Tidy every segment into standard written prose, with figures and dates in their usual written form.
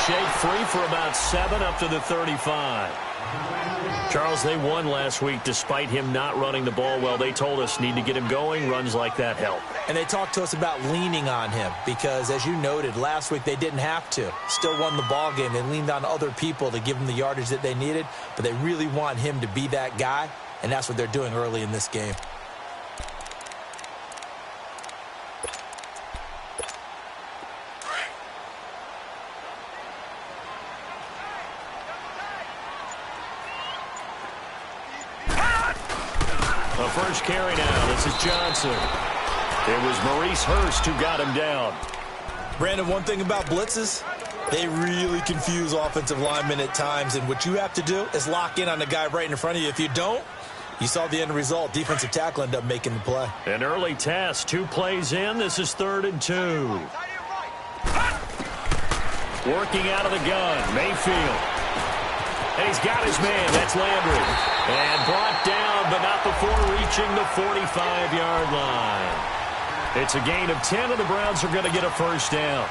shake, free for about 7 up to the 35. Charles, they won last week despite him not running the ball well. They told us need to get him going. Runs like that help. And they talked to us about leaning on him because, as you noted, last week they didn't have to. Still won the ball game. They leaned on other people to give them the yardage that they needed, but they really want him to be that guy, and that's what they're doing early in this game. The first carry now. This is Johnson. It was Maurice Hurst who got him down. Brandon, one thing about blitzes, they really confuse offensive linemen at times, and what you have to do is lock in on the guy right in front of you. If you don't, you saw the end result. Defensive tackle ended up making the play. An early test. 2 plays in. This is 3rd and 2. Working out of the gun. Mayfield. And he's got his man. That's Landry. And brought down, but not before reaching the 45-yard line. It's a gain of 10, and the Browns are going to get a first down.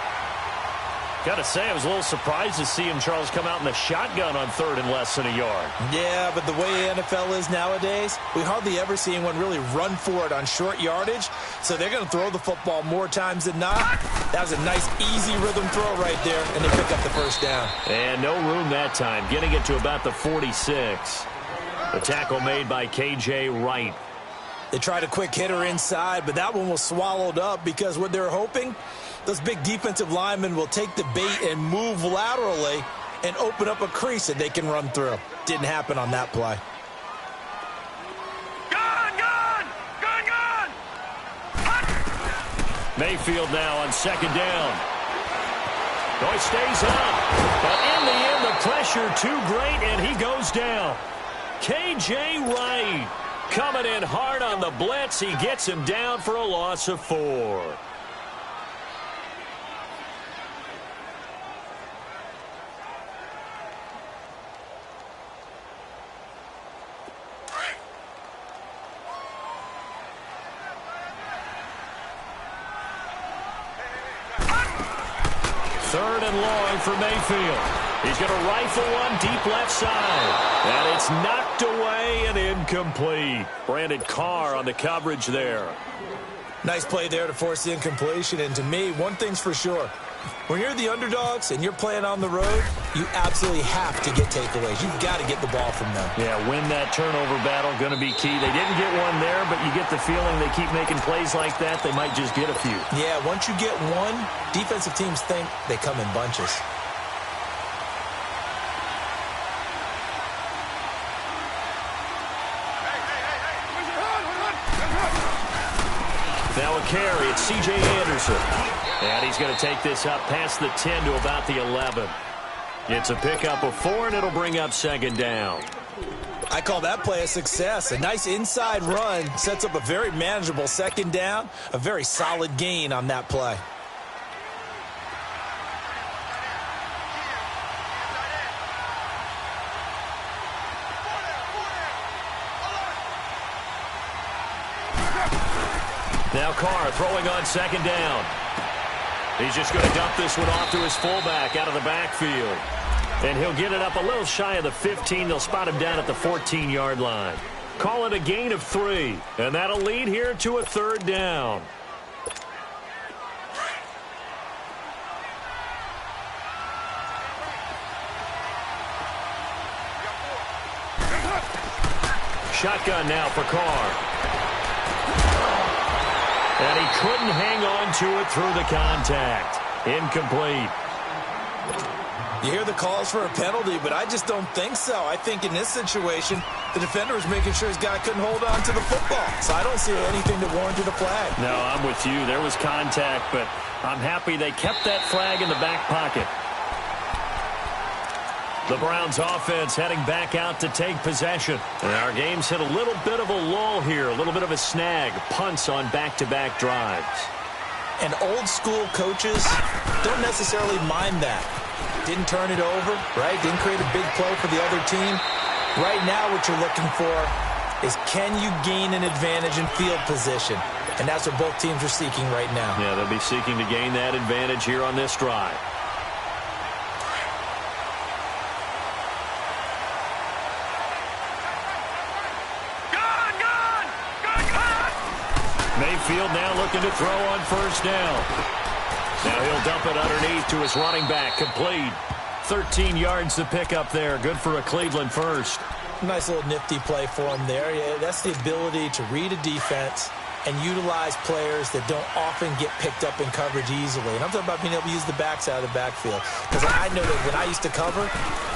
Got to say, I was a little surprised to see him, Charles, come out in the shotgun on 3rd and less than a yard. Yeah, but the way the NFL is nowadays, we hardly ever see anyone really run for it on short yardage. So they're going to throw the football more times than not. That was a nice, easy rhythm throw right there, and they pick up the first down. And no room that time, getting it to about the 46. The tackle made by K.J. Wright. They tried a quick hitter inside, but that one was swallowed up because what they're hoping, those big defensive linemen will take the bait and move laterally and open up a crease that they can run through. Didn't happen on that play. Mayfield now on 2nd down. He stays up, but in the end, the pressure too great, and he goes down. K.J. Wright coming in hard on the blitz. He gets him down for a loss of 4. Third and long for Mayfield. He's going to rifle one deep left side. And it's knocked away and incomplete. Brandon Carr on the coverage there. Nice play there to force the incompletion. And to me, one thing's for sure. When you're the underdogs and you're playing on the road, you absolutely have to get takeaways. You've got to get the ball from them. Yeah, win that turnover battle, going to be key. They didn't get one there, but you get the feeling they keep making plays like that, they might just get a few. Yeah, once you get one, defensive teams think they come in bunches. Now a carry, it's C.J. Anderson. And he's going to take this up past the 10 to about the 11. It's a pickup of 4, and it'll bring up 2nd down. I call that play a success. A nice inside run sets up a very manageable 2nd down. A very solid gain on that play. Now Carr throwing on 2nd down. He's just going to dump this one off to his fullback out of the backfield. And he'll get it up a little shy of the 15. They'll spot him down at the 14-yard line. Call it a gain of 3. And that'll lead here to a 3rd down. Shotgun now for Carr. And he couldn't hang on to it through the contact. Incomplete. You hear the calls for a penalty, but I just don't think so. I think in this situation, the defender was making sure his guy couldn't hold on to the football. So I don't see anything that warranted a flag. No, I'm with you. There was contact, but I'm happy they kept that flag in the back pocket. The Browns offense heading back out to take possession. And our game's hit a little bit of a lull here, a little bit of a snag. Punts on back-to-back drives. And old school coaches don't necessarily mind that. Didn't turn it over, right? Didn't create a big play for the other team. Right now what you're looking for is can you gain an advantage in field position? And that's what both teams are seeking right now. Yeah, they'll be seeking to gain that advantage here on this drive. Mayfield now looking to throw on first down. Now he'll dump it underneath to his running back. Complete. 13 yards to pick up there. Good for a Cleveland first. Nice little nifty play for him there. Yeah, that's the ability to read a defense and utilize players that don't often get picked up in coverage easily. And I'm talking about being able to use the backs out of the backfield. Because I know that when I used to cover,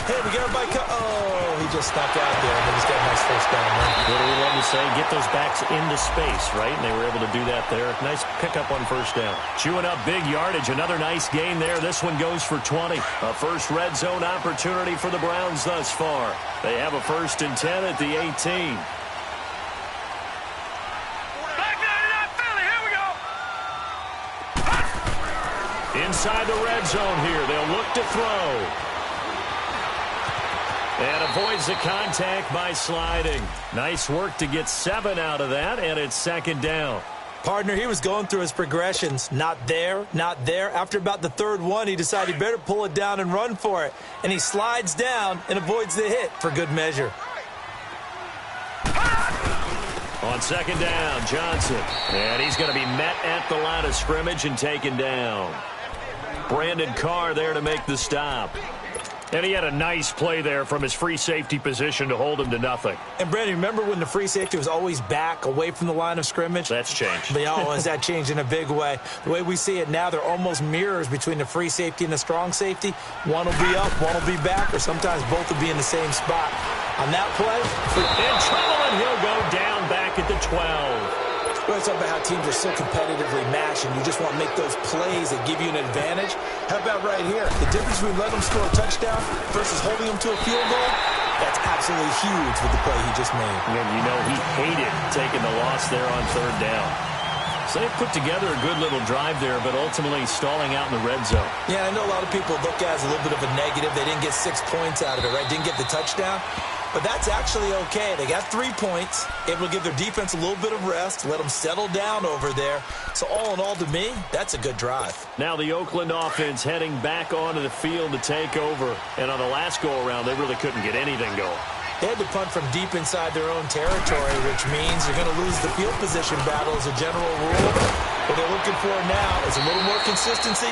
hey, we got everybody oh, he just snuck out there, and he's got a nice first down there. What do we love to say? Get those backs into space, right? And they were able to do that there. Nice pickup on first down. Chewing up big yardage. Another nice gain there. This one goes for 20. A first red zone opportunity for the Browns thus far. They have a 1st and 10 at the 18. Inside the red zone here. They'll look to throw. And avoids the contact by sliding. Nice work to get 7 out of that, and it's 2nd down. Partner, he was going through his progressions. Not there, not there. After about the 3rd one, he decided he better pull it down and run for it. And he slides down and avoids the hit for good measure. On 2nd down, Johnson. And he's going to be met at the line of scrimmage and taken down. Brandon Carr there to make the stop. And he had a nice play there from his free safety position to hold him to nothing. And, Brandon, remember when the free safety was always back away from the line of scrimmage? That's changed. But, oh, has that changed in a big way? The way we see it now, they're almost mirrors between the free safety and the strong safety. One will be up, one will be back, or sometimes both will be in the same spot. On that play, in trouble, and he'll go down back at the 12. We're talking about how teams are so competitively matched, and you just want to make those plays that give you an advantage. How about right here? The difference between letting them score a touchdown versus holding them to a field goal, that's absolutely huge with the play he just made. And you know he hated taking the loss there on 3rd down. So they put together a good little drive there, but ultimately stalling out in the red zone. Yeah, I know a lot of people look at it as a little bit of a negative. They didn't get 6 points out of it, right? Didn't get the touchdown. But that's actually okay. They got 3 points, able to give their defense a little bit of rest, let them settle down over there. So all in all, to me, that's a good drive. Now the Oakland offense heading back onto the field to take over. And on the last go-around, they really couldn't get anything going. They had to punt from deep inside their own territory, which means they're going to lose the field position battle as a general rule. What they're looking for now is a little more consistency,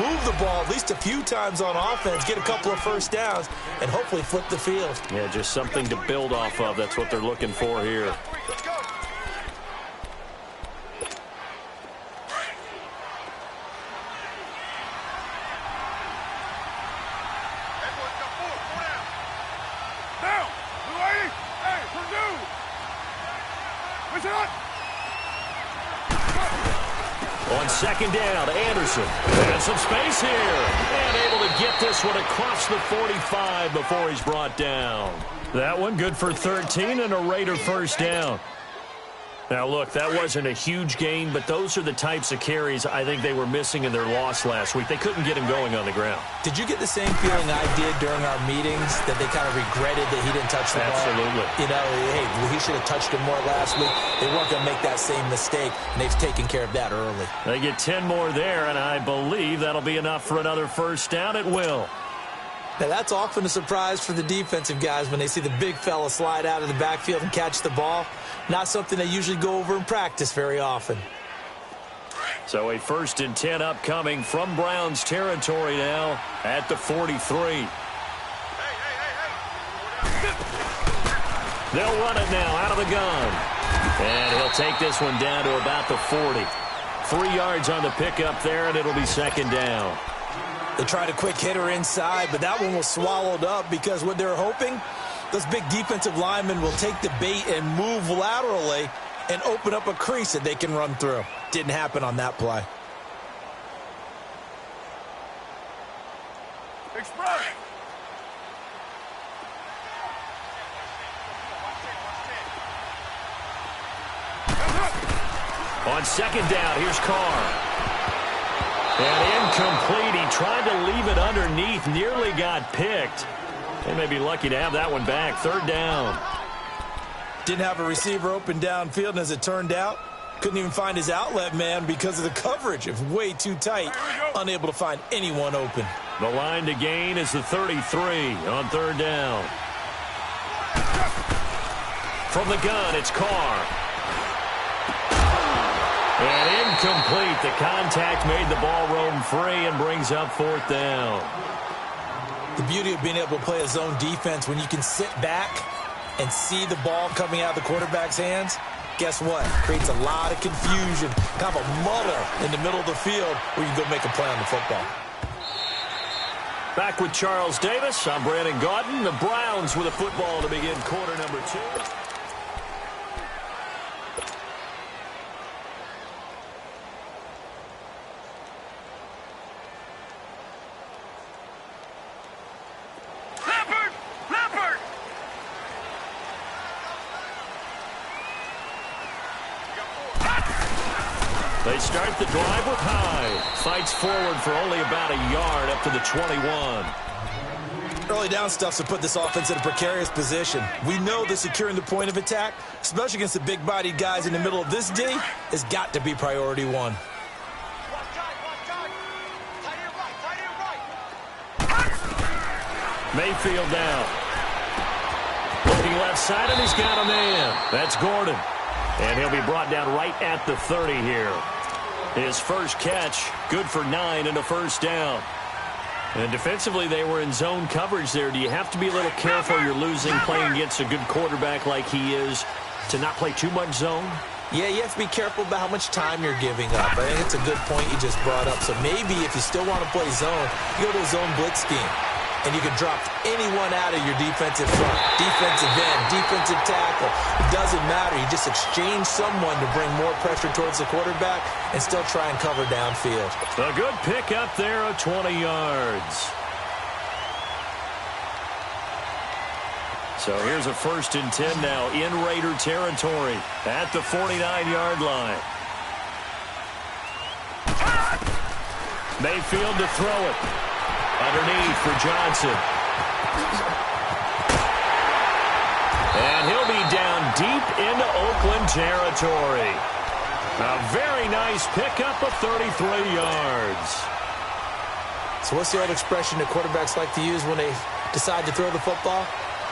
move the ball at least a few times on offense, get a couple of first downs, and hopefully flip the field. Yeah, just something to build off of. That's what they're looking for here. On 2nd down, Anderson. And some space here. And able to get this one across the 45 before he's brought down. That one good for 13 and a Raider first down. Now, look, that wasn't a huge gain, but those are the types of carries I think they were missing in their loss last week. They couldn't get him going on the ground. Did you get the same feeling I did during our meetings, that they kind of regretted that he didn't touch the ball? Absolutely. You know, hey, he should have touched him more last week. They weren't going to make that same mistake, and they've taken care of that early. They get 10 more there, and I believe that'll be enough for another first down. It will. Now, that's often a surprise for the defensive guys when they see the big fella slide out of the backfield and catch the ball. Not something they usually go over in practice very often. So a 1st and 10 upcoming from Browns territory now at the 43. They'll run it now out of the gun. And he'll take this one down to about the 40. 3 yards on the pickup there, and it'll be 2nd down. They tried a quick hitter inside, but that one was swallowed up because what they're hoping, those big defensive linemen will take the bait and move laterally and open up a crease that they can run through. Didn't happen on that play. Express. On 2nd down, here's Carr. And incomplete. He tried to leave it underneath, nearly got picked. They may be lucky to have that one back. 3rd down. Didn't have a receiver open downfield, and as it turned out, couldn't even find his outlet man because of the coverage. It was way too tight. Unable to find anyone open. The line to gain is the 33 on 3rd down. From the gun, it's Carr. And incomplete. The contact made the ball roam free and brings up fourth down. The beauty of being able to play a zone defense when you can sit back and see the ball coming out of the quarterback's hands, guess what? Creates a lot of confusion, kind of a muddle in the middle of the field where you go make a play on the football. Back with Charles Davis. I'm Brandon Gaudin. The Browns with a football to begin quarter number 2. They start the drive with Hyde. Fights forward for only about a yard up to the 21. Early down stuffs to put this offense in a precarious position. We know that securing the point of attack, especially against the big-bodied guys in the middle of this D, has got to be priority one. Mayfield down. Looking left side, and he's got a man. That's Gordon. And he'll be brought down right at the 30 here. His first catch, good for 9 and a first down. And defensively, they were in zone coverage there. Do you have to be a little careful you're losing playing against a good quarterback like he is to not play too much zone? Yeah, you have to be careful about how much time you're giving up. I think it's a good point you just brought up. So maybe if you still want to play zone, you go to a zone blitz scheme. And you can drop anyone out of your defensive front, defensive end, defensive tackle. It doesn't matter. You just exchange someone to bring more pressure towards the quarterback and still try and cover downfield. A good pick up there of 20 yards. So here's a 1st and 10 now in Raider territory at the 49-yard line. Mayfield to throw it. Underneath for Johnson. And he'll be down deep into Oakland territory. A very nice pickup of 33 yards. So what's the old expression that quarterbacks like to use when they decide to throw the football?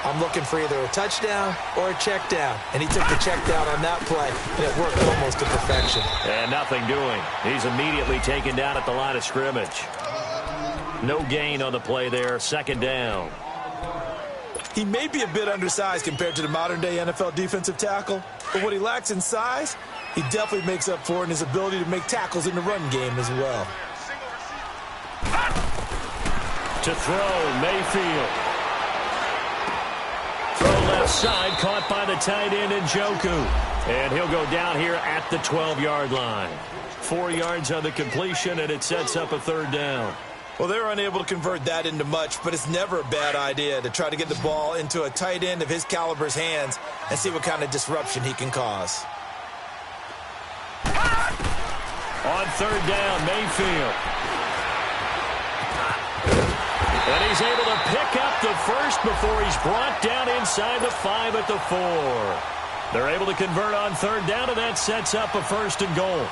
I'm looking for either a touchdown or a check down. And he took the check down on that play, and it worked almost to perfection. And nothing doing. He's immediately taken down at the line of scrimmage. No gain on the play there, 2nd down. He may be a bit undersized compared to the modern-day NFL defensive tackle, but what he lacks in size, he definitely makes up for in his ability to make tackles in the run game as well. To throw, Mayfield. Throw left side, caught by the tight end Njoku. And he'll go down here at the 12-yard line. 4 yards on the completion, and it sets up a 3rd down. Well, they were unable to convert that into much, but it's never a bad idea to try to get the ball into a tight end of his caliber's hands and see what kind of disruption he can cause. On 3rd down, Mayfield. And he's able to pick up the first before he's brought down inside the 5 at the 4. They're able to convert on 3rd down, and that sets up a 1st and goal.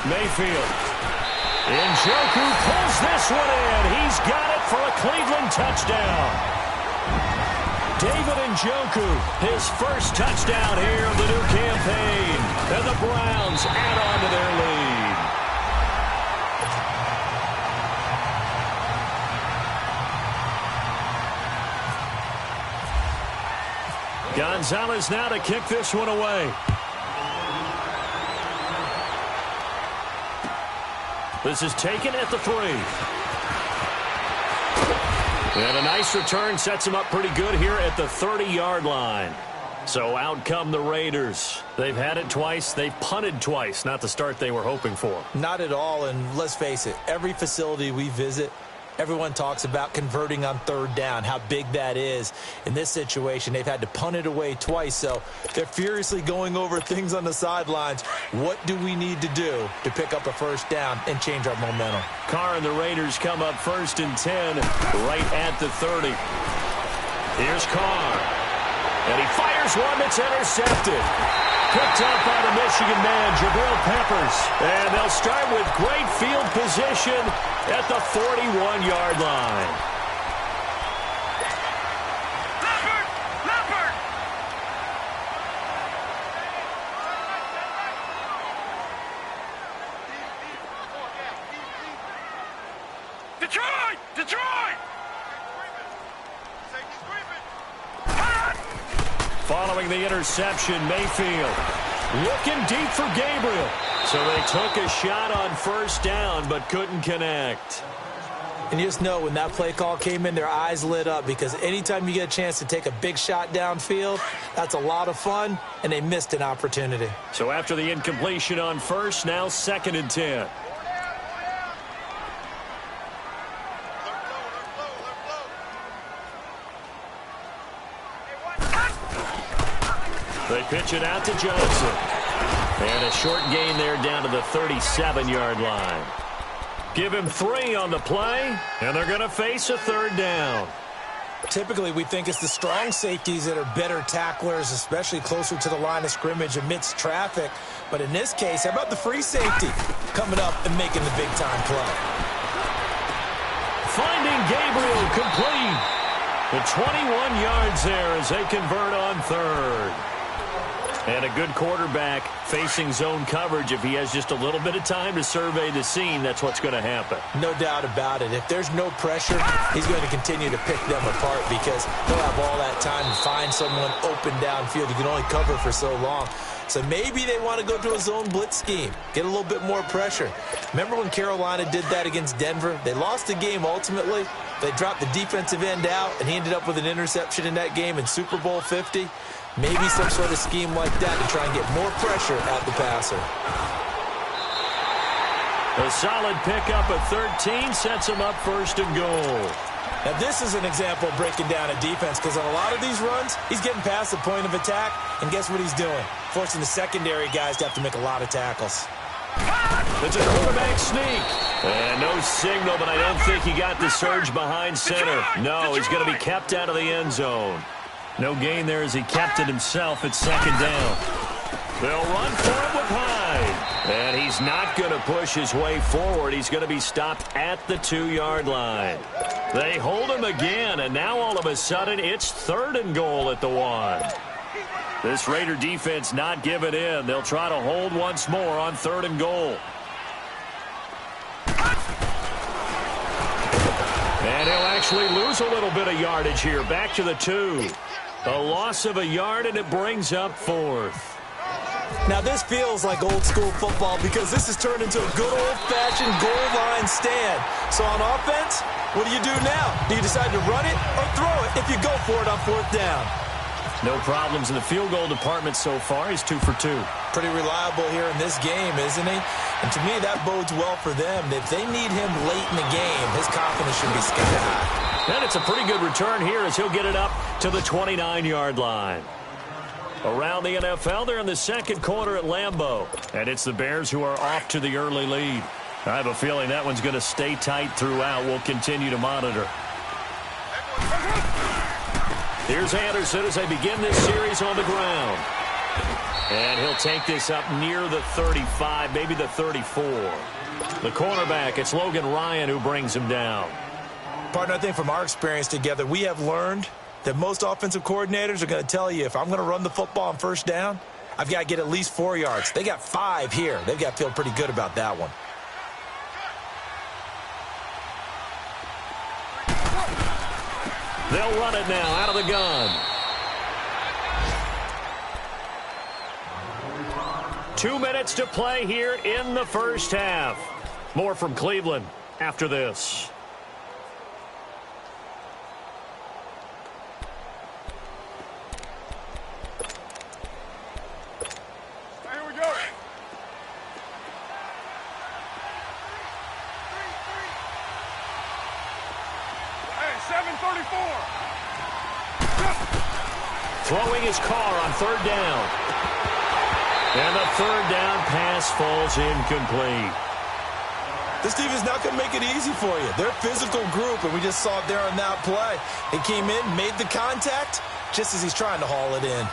Mayfield. Njoku pulls this one in. He's got it for a Cleveland touchdown. David Njoku, his first touchdown here of the new campaign. And the Browns add on to their lead. Gonzalez now to kick this one away. This is taken at the 3. And a nice return sets him up pretty good here at the 30-yard line. So out come the Raiders. They've had it twice. They've punted twice. Not the start they were hoping for. Not at all, and let's face it, every facility we visit, everyone talks about converting on 3rd down, how big that is. In this situation, they've had to punt it away twice, so they're furiously going over things on the sidelines. What do we need to do to pick up a 1st down and change our momentum? Carr and the Raiders come up 1st and 10 right at the 30. Here's Carr. And he fires one that's intercepted. Picked up by the Michigan man, Jabril Peppers. And they'll start with great field position at the 41-yard line. Detroit! Following the interception, Mayfield looking deep for Gabriel. So they took a shot on first down but couldn't connect. And you just know when that play call came in, their eyes lit up, because anytime you get a chance to take a big shot downfield, that's a lot of fun, and they missed an opportunity. So after the incompletion on first, now 2nd and 10. They pitch it out to Johnson. And a short gain there down to the 37-yard line. Give him 3 on the play, and they're going to face a 3rd down. Typically, we think it's the strong safeties that are better tacklers, especially closer to the line of scrimmage amidst traffic. But in this case, how about the free safety coming up and making the big-time play? Finding Gabriel complete. The 21 yards there as they convert on 3rd. And a good quarterback facing zone coverage. If he has just a little bit of time to survey the scene, that's what's going to happen. No doubt about it. If there's no pressure, he's going to continue to pick them apart, because he'll have all that time to find someone open downfield. He can only cover for so long. So maybe they want to go to a zone blitz scheme, get a little bit more pressure. Remember when Carolina did that against Denver? They lost the game ultimately. They dropped the defensive end out, and he ended up with an interception in that game in Super Bowl 50. Maybe some sort of scheme like that to try and get more pressure at the passer. A solid pickup at 13 sets him up 1st and goal. Now, this is an example of breaking down a defense, because on a lot of these runs, he's getting past the point of attack, and guess what he's doing? Forcing the secondary guys to have to make a lot of tackles. It's a quarterback sneak. And no signal, but I don't think he got the surge behind center. No, he's going to be kept out of the end zone. No gain there as he kept it himself at 2nd down. They'll run for it with Hyde. And he's not going to push his way forward. He's going to be stopped at the 2-yard line. They hold him again, and now all of a sudden it's 3rd and goal at the 1. This Raider defense not giving in. They'll try to hold once more on 3rd and goal. And he'll actually lose a little bit of yardage here. Back to the 2. A loss of a yard, and it brings up 4th. Now, this feels like old school football, because this has turned into a good old-fashioned goal line stand. So on offense, what do you do now? Do you decide to run it or throw it if you go for it on 4th down? No problems in the field goal department so far. He's 2 for 2. Pretty reliable here in this game, isn't he? And to me, that bodes well for them. If they need him late in the game, his confidence should be sky high. And it's a pretty good return here as he'll get it up to the 29-yard line. Around the NFL, they're in the 2nd quarter at Lambeau. And it's the Bears who are off to the early lead. I have a feeling that one's going to stay tight throughout. We'll continue to monitor. Here's Anderson as they begin this series on the ground. And he'll take this up near the 35, maybe the 34. The cornerback, it's Logan Ryan who brings him down. Partner, I think from our experience together, we have learned that most offensive coordinators are going to tell you, if I'm going to run the football on 1st down, I've got to get at least 4 yards. They got 5 here. They've got to feel pretty good about that one. They'll run it now out of the gun. 2 minutes to play here in the 1st half. More from Cleveland after this. Here we go. 7:34. Throwing his car on 3rd down. And the 3rd down pass falls incomplete. This team is not going to make it easy for you. They're a physical group, and we just saw it there on that play. They came in, made the contact, just as he's trying to haul it in.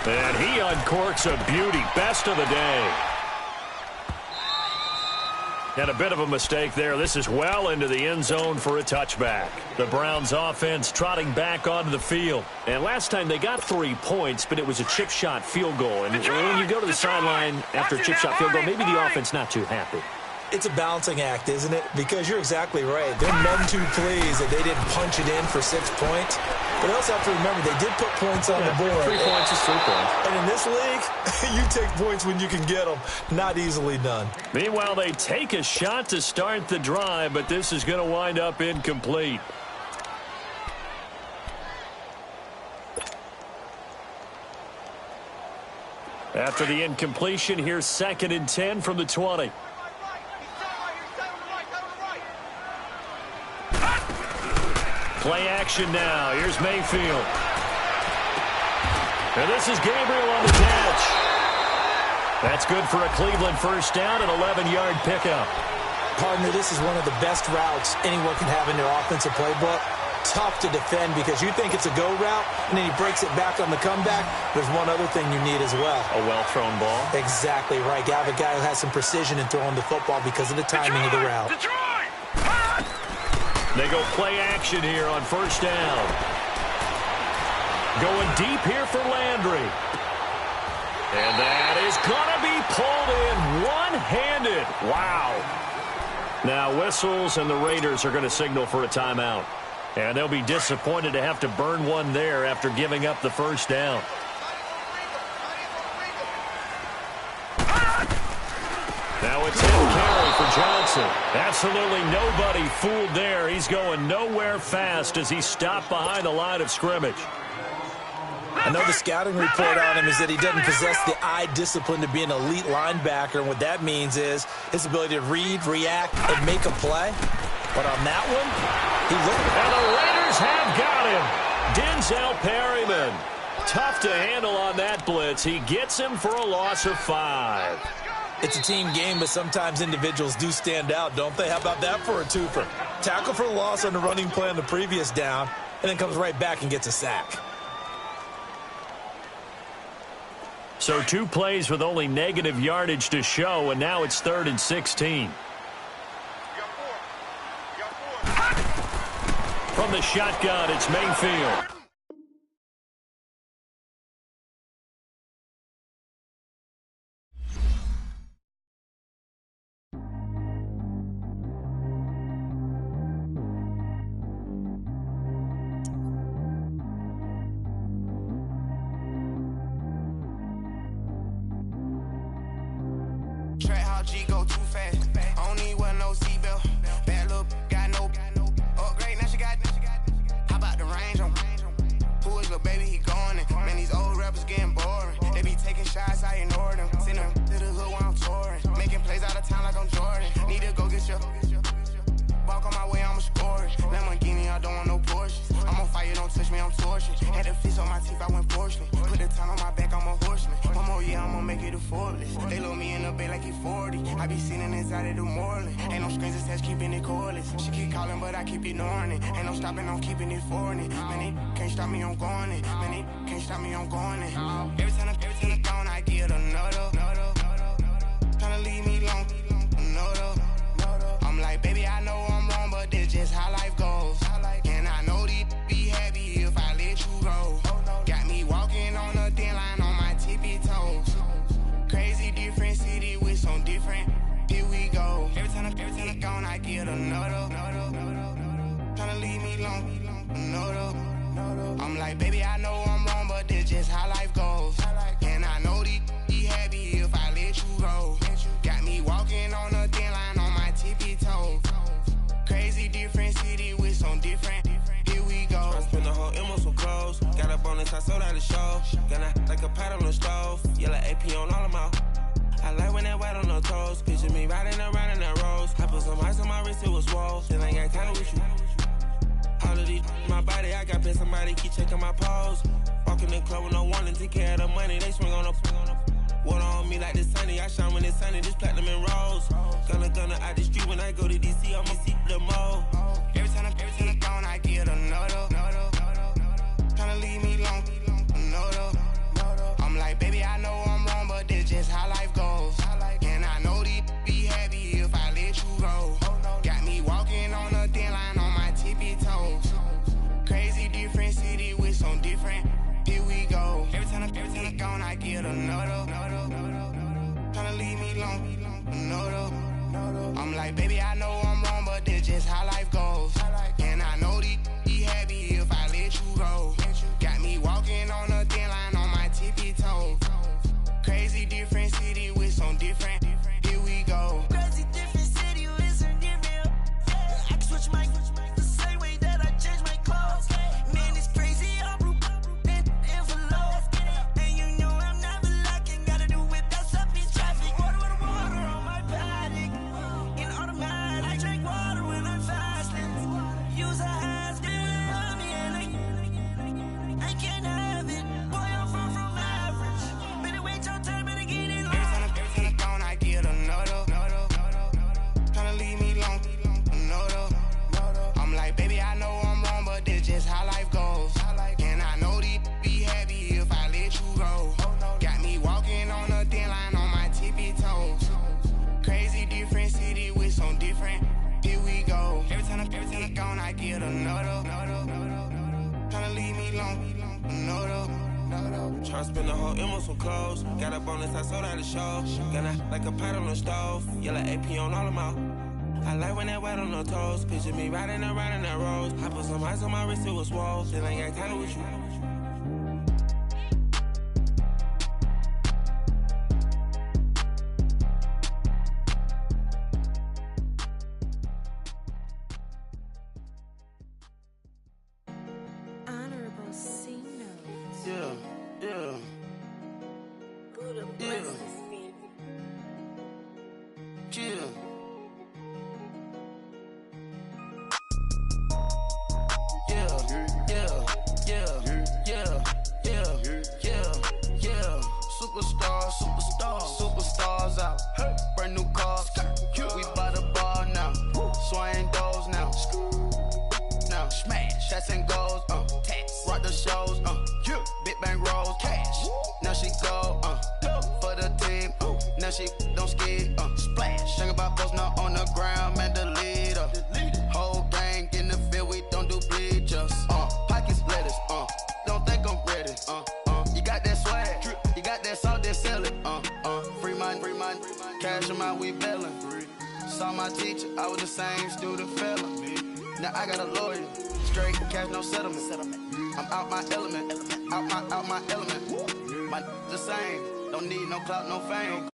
And he uncorks a beauty. Best of the day. And a bit of a mistake there. This is well into the end zone for a touchback. The Browns offense trotting back onto the field. And last time they got 3 points, but it was a chip shot field goal. And when you go to the sideline after a chip shot field goal, maybe the offense not too happy. It's a balancing act, isn't it? Because you're exactly right. They're none too pleased that they didn't punch it in for 6 points. But they also have to remember they did put points on the board. 3 points is 3 points. And in this league, you take points when you can get them. Not easily done. Meanwhile, they take a shot to start the drive, but this is going to wind up incomplete. After the incompletion, here's 2nd and 10 from the 20. Play action now. Here's Mayfield. And this is Gabriel on the catch. That's good for a Cleveland first down, an 11-yard pickup. Partner, this is one of the best routes anyone can have in their offensive playbook. Tough to defend because you think it's a go route, and then he breaks it back on the comeback. There's one other thing you need as well. A well-thrown ball. Exactly right. You have a guy who has some precision in throwing the football because of the timing of the route. They go play action here on first down. Going deep here for Landry. And that is going to be pulled in one-handed. Wow. Now whistles, and the Raiders are going to signal for a timeout. And they'll be disappointed to have to burn one there after giving up the first down. Now it's in carry for Johnson. Absolutely nobody fooled there. He's going nowhere fast as he stopped behind the line of scrimmage. I know the scouting report on him is that he doesn't possess the eye discipline to be an elite linebacker. And what that means is his ability to read, react, and make a play. But on that one, he looked. And the Raiders have got him. Denzel Perryman. Tough to handle on that blitz. He gets him for a loss of 5. It's a team game, but sometimes individuals do stand out, don't they? How about that for a twofer? Tackle for a loss on the running play on the previous down, and then comes right back and gets a sack. So 2 plays with only negative yardage to show, and now it's 3rd and 16. From the shotgun, it's Mayfield. G go too fast. I don't need wear no seatbelt. Bad look, got no upgrade. Now she got. How about the range on? Who is little baby? He going in. Man, these old rappers getting boring. They be taking shots, I ignore them. Send them to the hood while I'm touring. Making plays out of town like I'm Jordan. Need to go get your. Walk on my way, I'ma score it. Lamborghini, I don't want no Porsches. I'm on fire, don't touch me, I'm tortured. Had the fish on my teeth, I went porcelain. Put the time on my back, I'm a horseman. One more year, I'ma make it a Forbes. They load me in the bay like he 40. I be seen inside of the Moreland. Ain't no screens attached, keeping it cordless. She keep calling, but I keep ignoring it. Ain't no stopping, I'm keeping it foreign it. Man, they can't stop me, I'm going it. Man, they can't stop me, I'm going it. Every time I'm gone, I get another. Tryna leave me long, another. I'm like, baby, I know I'm wrong, but this just how life goes. And I know these be happy if I let you go. Got me walking on a thin line on my tippy toes. Crazy different city with some different. Here we go. Every time I'm gone, I get another. Tryna leave me long, another. I'm like, baby, I know I'm wrong, but this just how life goes. And I know these be happy if I let you go. Got me walking on a thin line on my tippy toes. Crazy different city with some different. Here we go. I spent the whole M on some clothes. Got a bonus, I sold out the show. Got like a pot on the stove. Yellow AP on all of my. I like when that white on the toes. Picture me riding around in that rose. I put some ice on my wrist, it was swole. Then I got time with you. All of these, my body, I got pay somebody keep checking my pose. Walking in the club with no warning, take care of the money. They swing on the. Water on me like the sunny, I shine when it's sunny, this platinum and rose. Gonna out the street when I go to DC, I'ma see the most. no, no. I'm like, baby, I know I'm wrong, but that's just how life goes. And I know these be happy if I let you go. Got me walking on a thin line on my tippy toes. Crazy different city with some different. Here we go. Crazy different city with some different. I can switch my the same way that I change my clothes. Man, it's crazy. I'm envelope. And you know I'm never lacking. Gotta do it. That's up in traffic. Water on my paddock. In automatic. I drink water when I'm fasting. Use a hands, get it on me, and I can't have it. Boy, I'm far from average. Better wait your turn, better get it Every time I gone, I get another. Tryna leave me alone, another. I'm like, baby, I know I'm wrong, but that's just how life goes. And I know these be happy if I let you go. Got me walking on a thin line on my tippy toes. Crazy different city with some different. Here we go. Every time I gone, I get another. Tryna leave me alone, another. Tryna spend the whole M on some clothes. Got up on this, I sold out the show. Got like a pot on the stove. Yellow AP on all of my. I like when that wet on the toes. Picture me riding around in that rose. I put some ice on my wrist, it was swole. Then I got tired with you. Honorable C notes. Yeah. Buddha Yeah. blesses me. Chill. Yeah. Superstars out. Brand new cars. We by the bar now. Swaying doors now. Now smash. Shots and goals. Tax. Rock the shows. Big bang rolls. Cash. Now she go. For the team. Now she don't skid. Splash. Think about post now on the ground. Man, the leader. Whole gang in the field. We don't do bleachers. Pockets lettuce. Don't think I'm ready. You got that swag. You got that salt, then sell it. Free mind. Cash amount, we bailing. Saw my teacher, I was the same student felon. Now I got a lawyer. Straight cash, no settlement. I'm out my element. Out my element. My the same. Don't need no clout, no fame.